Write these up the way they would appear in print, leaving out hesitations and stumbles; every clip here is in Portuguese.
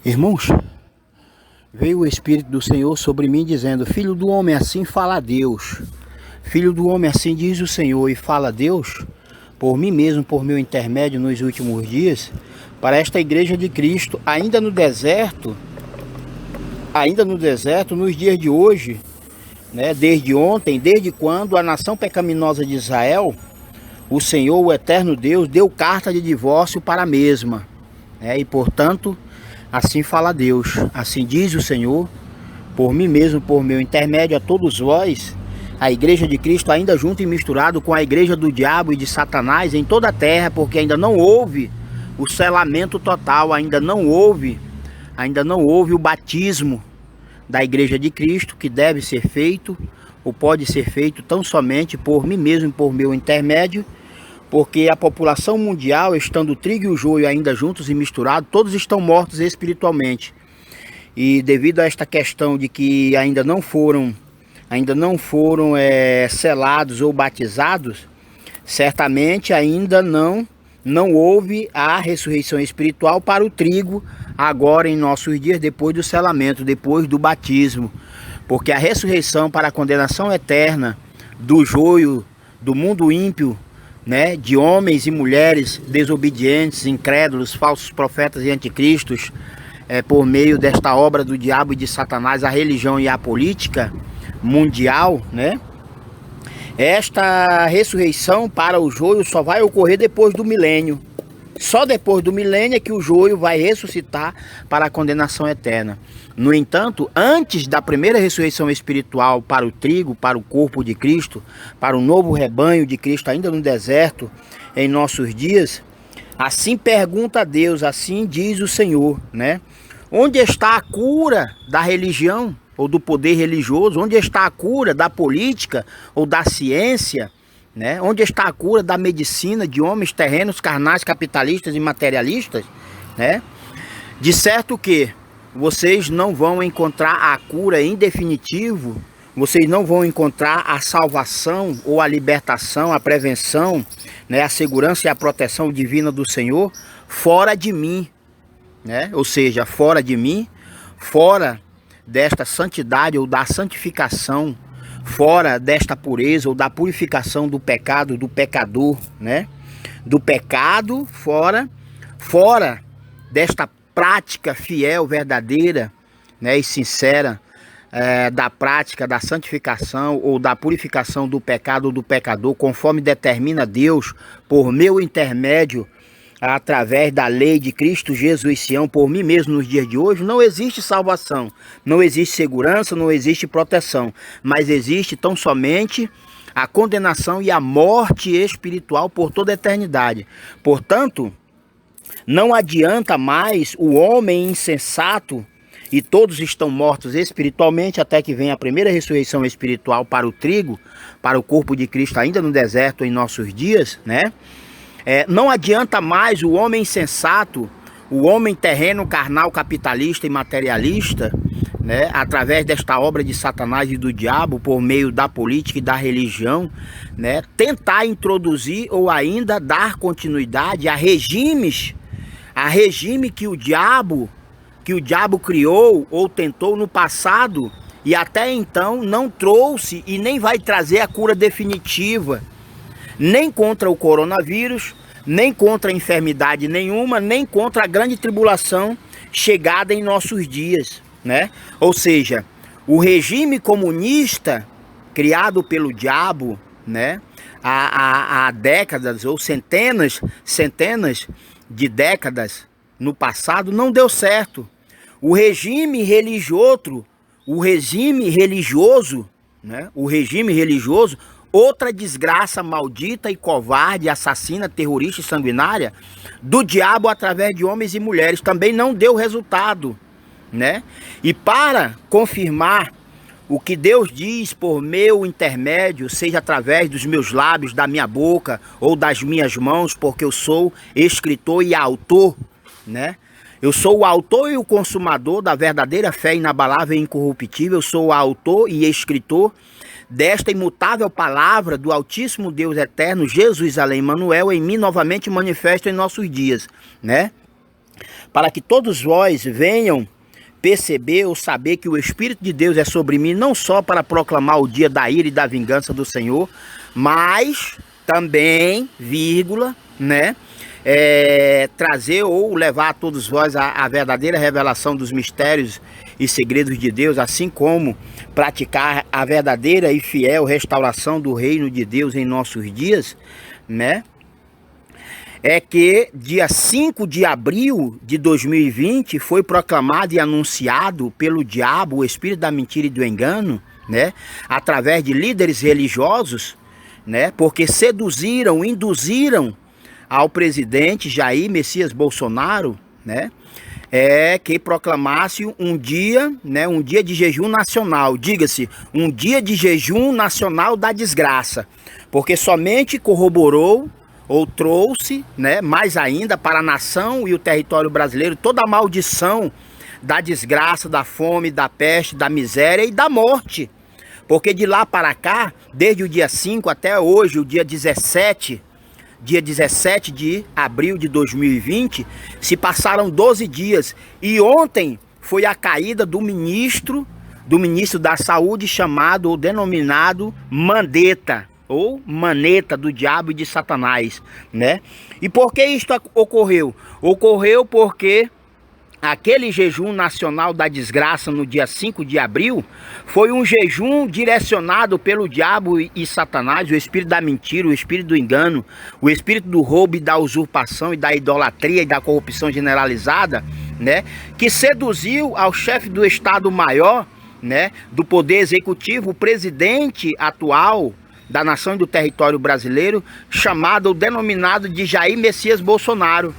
Irmãos, veio o Espírito do Senhor sobre mim dizendo: Filho do homem, assim fala Deus. Filho do homem, assim diz o Senhor, e fala Deus, por mim mesmo, por meu intermédio nos últimos dias, para esta igreja de Cristo, ainda no deserto, nos dias de hoje, né, desde ontem, desde quando a nação pecaminosa de Israel, o Senhor, o eterno Deus, deu carta de divórcio para a mesma, né, e portanto, assim fala Deus, assim diz o Senhor, por mim mesmo, por meu intermédio, a todos vós, a igreja de Cristo, ainda junto e misturado com a igreja do diabo e de Satanás em toda a terra, porque ainda não houve o selamento total, ainda não houve o batismo da igreja de Cristo, que deve ser feito, ou pode ser feito tão somente por mim mesmo, por meu intermédio, porque a população mundial, estando o trigo e o joio ainda juntos e misturados, todos estão mortos espiritualmente. E devido a esta questão de que ainda não foram selados ou batizados, certamente ainda não houve a ressurreição espiritual para o trigo agora em nossos dias, depois do selamento, depois do batismo. Porque a ressurreição para a condenação eterna do joio, do mundo ímpio, né, de homens e mulheres desobedientes, incrédulos, falsos profetas e anticristos, por meio desta obra do diabo e de Satanás, a religião e a política mundial, né? Esta ressurreição para o joio só vai ocorrer depois do milênio. Só depois do milênio é que o joio vai ressuscitar para a condenação eterna. No entanto, antes da primeira ressurreição espiritual para o trigo, para o corpo de Cristo, para o novo rebanho de Cristo ainda no deserto, em nossos dias, assim pergunta a Deus, assim diz o Senhor, né? Onde está a cura da religião ou do poder religioso? Onde está a cura da política ou da ciência? Né? Onde está a cura da medicina de homens terrenos, carnais, capitalistas e materialistas? Né? De certo que vocês não vão encontrar a cura em definitivo, vocês não vão encontrar a salvação ou a libertação, a prevenção, né? A segurança e a proteção divina do Senhor fora de mim. Né? Ou seja, fora de mim, fora desta santidade ou da santificação, fora desta pureza ou da purificação do pecado, do pecador, né? Do pecado, fora desta prática fiel, verdadeira, né, e sincera, da prática da santificação ou da purificação do pecado ou do pecador, conforme determina Deus, por meu intermédio, através da lei de Cristo Jesus Sião, por mim mesmo nos dias de hoje, não existe salvação, não existe segurança, não existe proteção, mas existe tão somente a condenação e a morte espiritual por toda a eternidade. Portanto, não adianta mais o homem insensato, e todos estão mortos espiritualmente até que venha a primeira ressurreição espiritual para o trigo, para o corpo de Cristo ainda no deserto em nossos dias, né? Não adianta mais o homem insensato, o homem terreno, carnal, capitalista e materialista, né, através desta obra de Satanás e do diabo, por meio da política e da religião, né, tentar introduzir ou ainda dar continuidade a regime que o diabo criou ou tentou no passado e até então não trouxe e nem vai trazer a cura definitiva, nem contra o coronavírus, nem contra a enfermidade nenhuma, nem contra a grande tribulação chegada em nossos dias, né? Ou seja, o regime comunista criado pelo diabo, né, há décadas ou centenas de décadas no passado, não deu certo. O regime religioso, né, outra desgraça maldita e covarde, assassina, terrorista e sanguinária do diabo através de homens e mulheres, também não deu resultado, né? E para confirmar o que Deus diz por meu intermédio, seja através dos meus lábios, da minha boca ou das minhas mãos, porque eu sou escritor e autor, né? Eu sou o autor e o consumador da verdadeira fé inabalável e incorruptível, eu sou o autor e escritor desta imutável palavra do Altíssimo Deus Eterno, Jesus Além Emmanuel, em mim novamente manifesto em nossos dias, né? para que todos vós venham perceber ou saber que o Espírito de Deus é sobre mim, não só para proclamar o dia da ira e da vingança do Senhor, mas também, vírgula, né? Trazer ou levar a todos vós a verdadeira revelação dos mistérios e segredos de Deus, assim como praticar a verdadeira e fiel restauração do reino de Deus em nossos dias, né? É que dia 5 de abril de 2020 foi proclamado e anunciado pelo diabo, o espírito da mentira e do engano, né? Através de líderes religiosos, né? Porque seduziram, induziram ao presidente Jair Messias Bolsonaro, né? Que proclamasse um dia, né? Um dia de jejum nacional, diga-se, um dia de jejum nacional da desgraça, porque somente corroborou ou trouxe, né, mais ainda para a nação e o território brasileiro toda a maldição da desgraça, da fome, da peste, da miséria e da morte. Porque de lá para cá, desde o dia 5 até hoje, o dia 17 de abril de 2020, se passaram 12 dias. E ontem foi a caída do ministro da Saúde, chamado ou denominado Mandetta, ou maneta do diabo e de Satanás, né? E por que isto ocorreu? Ocorreu porque aquele jejum nacional da desgraça no dia 5 de abril foi um jejum direcionado pelo diabo e Satanás, o espírito da mentira, o espírito do engano, o espírito do roubo e da usurpação e da idolatria e da corrupção generalizada, né? Que seduziu ao chefe do Estado-Maior, né? Do Poder Executivo, o presidente atual da nação e do território brasileiro, chamado ou denominado de Jair Messias Bolsonaro.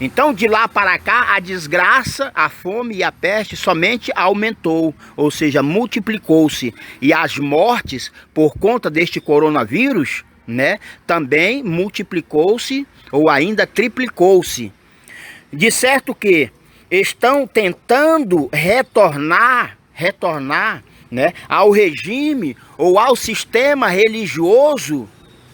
Então, de lá para cá, a desgraça, a fome e a peste somente aumentou, ou seja, multiplicou-se. E as mortes por conta deste coronavírus, né, também multiplicou-se ou ainda triplicou-se. De certo que estão tentando retornar, né, ao regime ou ao sistema religioso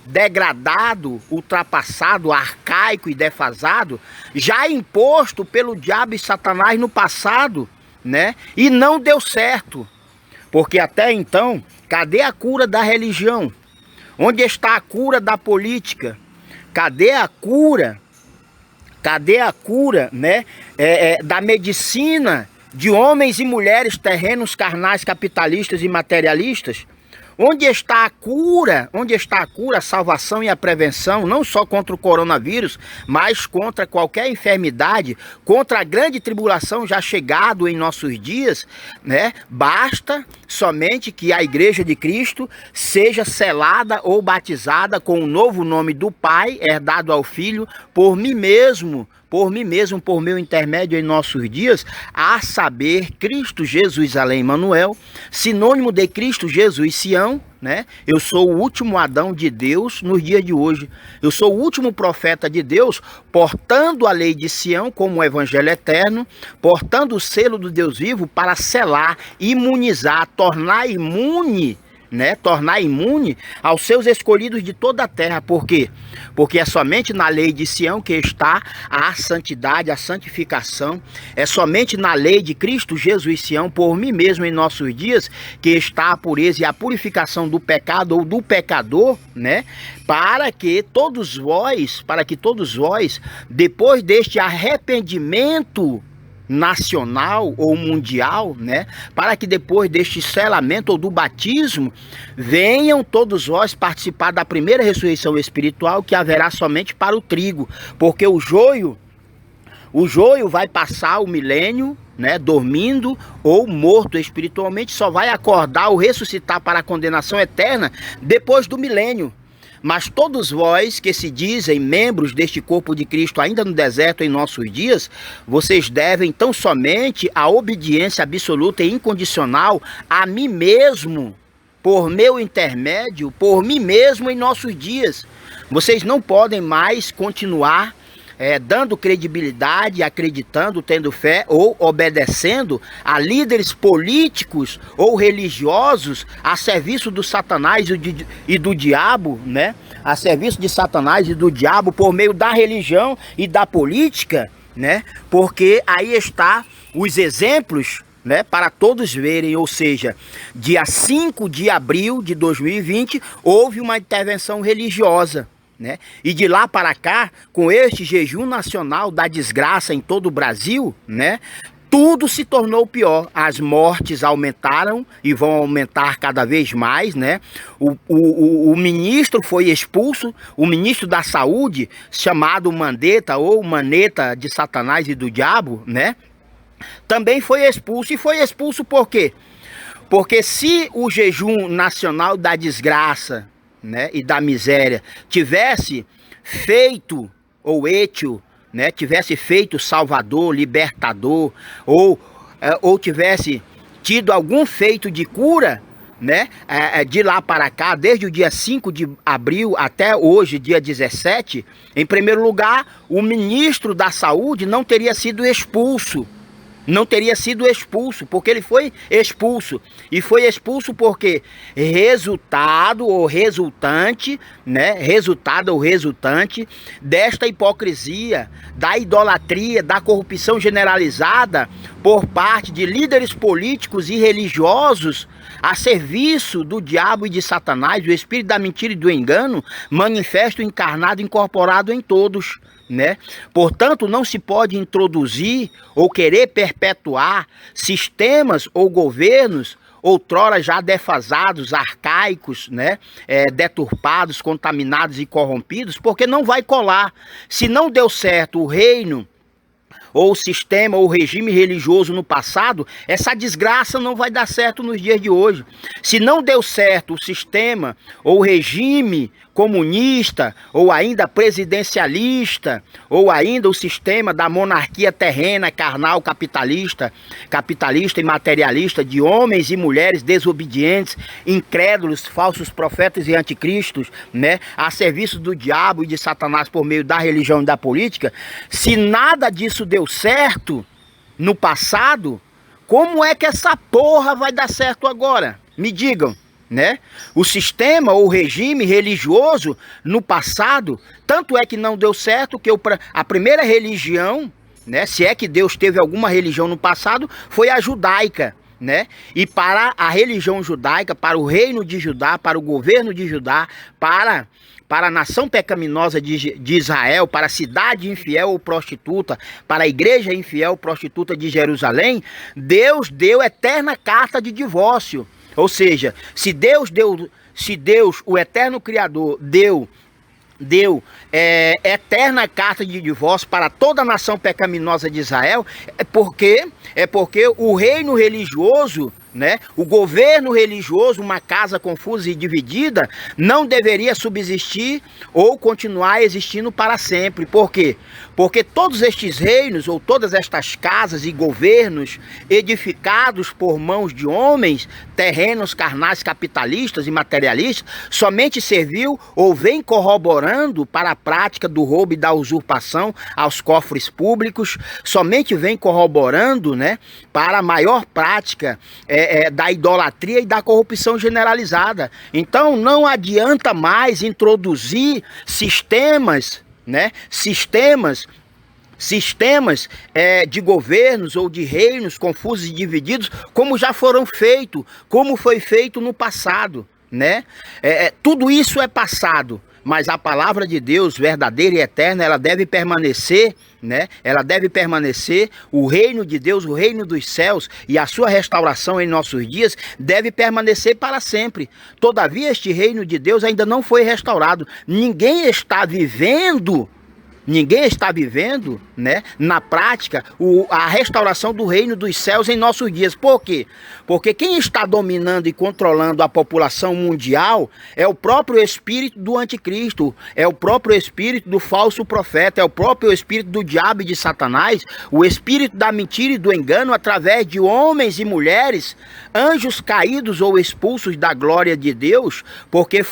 degradado, ultrapassado, arcaico e defasado, já imposto pelo diabo e Satanás no passado, né? E não deu certo. Porque até então, cadê a cura da religião? Onde está a cura da política? Cadê a cura? Cadê a cura, né? Da medicina de homens e mulheres terrenos, carnais, capitalistas e materialistas? Onde está a cura? Onde está a cura, a salvação e a prevenção, não só contra o coronavírus, mas contra qualquer enfermidade, contra a grande tribulação já chegado em nossos dias, né? Basta somente que a Igreja de Cristo seja selada ou batizada com o novo nome do Pai, herdado ao Filho, por mim mesmo, por meu intermédio em nossos dias, a saber, Cristo Jesus além Emmanuel, sinônimo de Cristo Jesus Sião, né? Eu sou o último Adão de Deus nos dias de hoje. Eu sou o último profeta de Deus, portando a lei de Sião como o evangelho eterno, portando o selo do Deus vivo para selar, imunizar, tornar imune, né? Tornar imune aos seus escolhidos de toda a terra. Por quê? Porque é somente na lei de Sião que está a santidade, a santificação. É somente na lei de Cristo Jesus Sião, por mim mesmo em nossos dias, que está a pureza e a purificação do pecado ou do pecador, né? Para que todos vós, depois deste arrependimento nacional ou mundial, né, para que depois deste selamento ou do batismo, venham todos vós participar da primeira ressurreição espiritual, que haverá somente para o trigo, porque o joio vai passar o milênio, né, dormindo ou morto espiritualmente, só vai acordar ou ressuscitar para a condenação eterna depois do milênio. Mas todos vós que se dizem membros deste corpo de Cristo ainda no deserto em nossos dias, vocês devem tão somente a obediência absoluta e incondicional a mim mesmo, por meu intermédio, por mim mesmo em nossos dias. Vocês não podem mais continuar dando credibilidade, acreditando, tendo fé ou obedecendo a líderes políticos ou religiosos a serviço do Satanás e do diabo, né? A serviço de Satanás e do diabo por meio da religião e da política, né? Porque aí está os exemplos, né, para todos verem, ou seja, dia 5 de abril de 2020 houve uma intervenção religiosa, né? E de lá para cá, com este jejum nacional da desgraça em todo o Brasil, né, tudo se tornou pior. As mortes aumentaram e vão aumentar cada vez mais, né? O ministro foi expulso, o ministro da Saúde, chamado Mandetta ou Maneta de Satanás e do Diabo, né? Também foi expulso. E foi expulso por quê? Porque se o jejum nacional da desgraça, né, e da miséria tivesse feito, ou Étio, né, tivesse feito salvador, libertador, ou tivesse tido algum feito de cura, né, de lá para cá, desde o dia 5 de abril até hoje, dia 17, em primeiro lugar, o ministro da Saúde não teria sido expulso. Não teria sido expulso, porque ele foi expulso. E foi expulso porque resultado ou resultante, né? Resultado ou resultante desta hipocrisia, da idolatria, da corrupção generalizada por parte de líderes políticos e religiosos a serviço do diabo e de Satanás, o espírito da mentira e do engano, manifesto, encarnado, incorporado em todos, né? Portanto, não se pode introduzir ou querer perpetuar sistemas ou governos outrora já defasados, arcaicos, né? Deturpados, contaminados e corrompidos, porque não vai colar. Se não deu certo o reino ou o sistema ou o regime religioso no passado, essa desgraça não vai dar certo nos dias de hoje. Se não deu certo o sistema ou o regime comunista, ou ainda presidencialista, ou ainda o sistema da monarquia terrena, carnal, capitalista e materialista, de homens e mulheres desobedientes, incrédulos, falsos profetas e anticristos, né, a serviço do diabo e de Satanás por meio da religião e da política, se nada disso deu certo no passado, como é que essa porra vai dar certo agora? Me digam. Né? O sistema ou regime religioso no passado, tanto é que não deu certo que a primeira religião, né, se é que Deus teve alguma religião no passado, foi a judaica, né? E para a religião judaica, para o reino de Judá, para o governo de Judá, para a nação pecaminosa de Israel, para a cidade infiel ou prostituta, para a igreja infiel ou prostituta de Jerusalém, Deus deu eterna carta de divórcio. Ou seja, se Deus, o eterno Criador, deu eterna carta de divórcio para toda a nação pecaminosa de Israel, é porque o reino religioso, né, o governo religioso, uma casa confusa e dividida, não deveria subsistir ou continuar existindo para sempre. Por quê? Porque todos estes reinos ou todas estas casas e governos edificados por mãos de homens, terrenos, carnais, capitalistas e materialistas, somente serviu ou vem corroborando para a prática do roubo e da usurpação aos cofres públicos, somente vem corroborando, né, para a maior prática da idolatria e da corrupção generalizada. Então não adianta mais introduzir sistemas, né, sistemas de governos ou de reinos confusos e divididos, como já foram feitos, como foi feito no passado, né? Tudo isso é passado, mas a palavra de Deus, verdadeira e eterna, ela deve permanecer, né? Ela deve permanecer, o reino de Deus, o reino dos céus e a sua restauração em nossos dias deve permanecer para sempre. Todavia, este reino de Deus ainda não foi restaurado. Ninguém está vivendo, né, na prática, a restauração do reino dos céus em nossos dias. Por quê? Porque quem está dominando e controlando a população mundial é o próprio espírito do anticristo, é o próprio espírito do falso profeta, é o próprio espírito do diabo e de Satanás, o espírito da mentira e do engano através de homens e mulheres, anjos caídos ou expulsos da glória de Deus, porque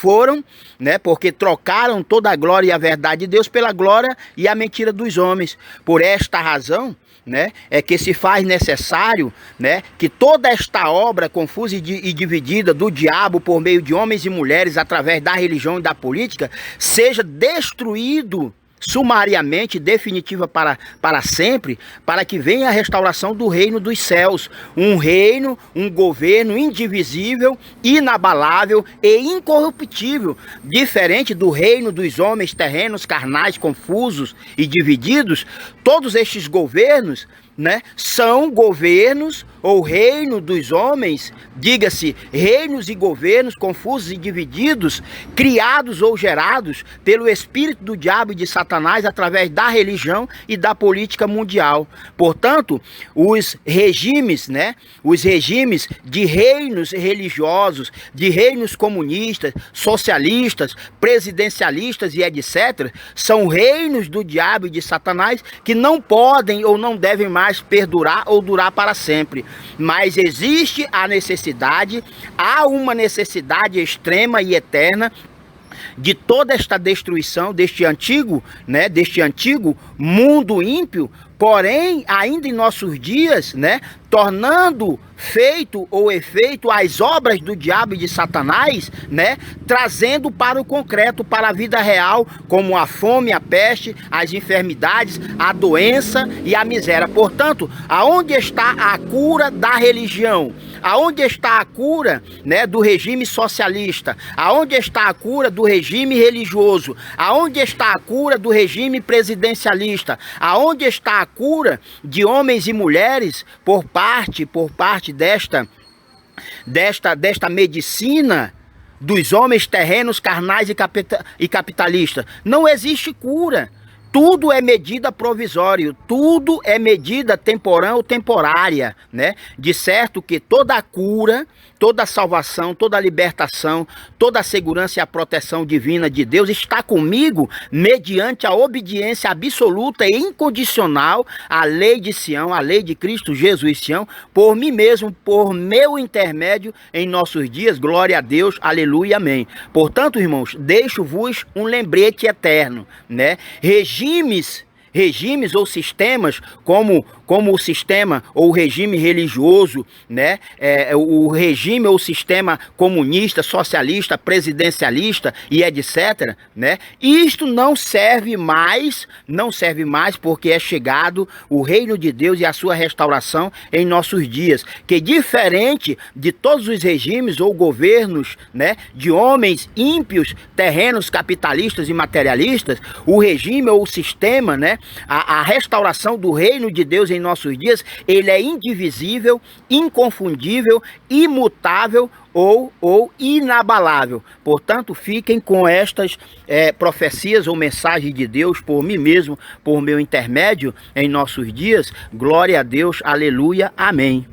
porque trocaram toda a glória e a verdade de Deus pela glória e a mentira dos homens. Por esta razão, né, é que se faz necessário, né, que toda esta obra confusa e dividida do diabo por meio de homens e mulheres através da religião e da política seja destruído sumariamente, definitiva para sempre, para que venha a restauração do reino dos céus. Um reino, um governo indivisível, inabalável e incorruptível, diferente do reino dos homens terrenos, carnais, confusos e divididos. Todos estes governos, né, são governos ou reino dos homens, diga-se, reinos e governos confusos e divididos, criados ou gerados pelo espírito do diabo e de Satanás através da religião e da política mundial. Portanto, os regimes, né, os regimes de reinos religiosos, de reinos comunistas, socialistas, presidencialistas e etc., são reinos do diabo e de Satanás que não podem ou não devem mais perdurar ou durar para sempre. Mas existe a necessidade, há uma necessidade extrema e eterna de toda esta destruição deste antigo mundo ímpio, porém, ainda em nossos dias, né, tornando feito ou efeito as obras do diabo e de Satanás, né, trazendo para o concreto, para a vida real, como a fome, a peste, as enfermidades, a doença e a miséria. Portanto, aonde está a cura da religião? Aonde está a cura, né, do regime socialista? Aonde está a cura do regime religioso? Aonde está a cura do regime presidencialista? Aonde está a cura de homens e mulheres por parte desta medicina dos homens terrenos, carnais e capitalistas? Não existe cura. Tudo é medida provisória, tudo é medida temporal ou temporária, né? De certo que toda a cura, toda a salvação, toda a libertação, toda a segurança e a proteção divina de Deus está comigo mediante a obediência absoluta e incondicional à lei de Sião, à lei de Cristo Jesus Sião, por mim mesmo, por meu intermédio em nossos dias. Glória a Deus, aleluia, amém. Portanto, irmãos, deixo-vos um lembrete eterno, né? Regimes ou sistemas como o sistema ou regime religioso, né? O regime ou sistema comunista, socialista, presidencialista e etc., né? Isto não serve mais porque é chegado o reino de Deus e a sua restauração em nossos dias, que diferente de todos os regimes ou governos, né, de homens ímpios, terrenos, capitalistas e materialistas, o regime ou o sistema, né, a restauração do reino de Deus em nossos dias, ele é indivisível, inconfundível, imutável ou inabalável. Portanto, fiquem com estas profecias ou mensagens de Deus por mim mesmo, por meu intermédio em nossos dias. Glória a Deus, aleluia, amém.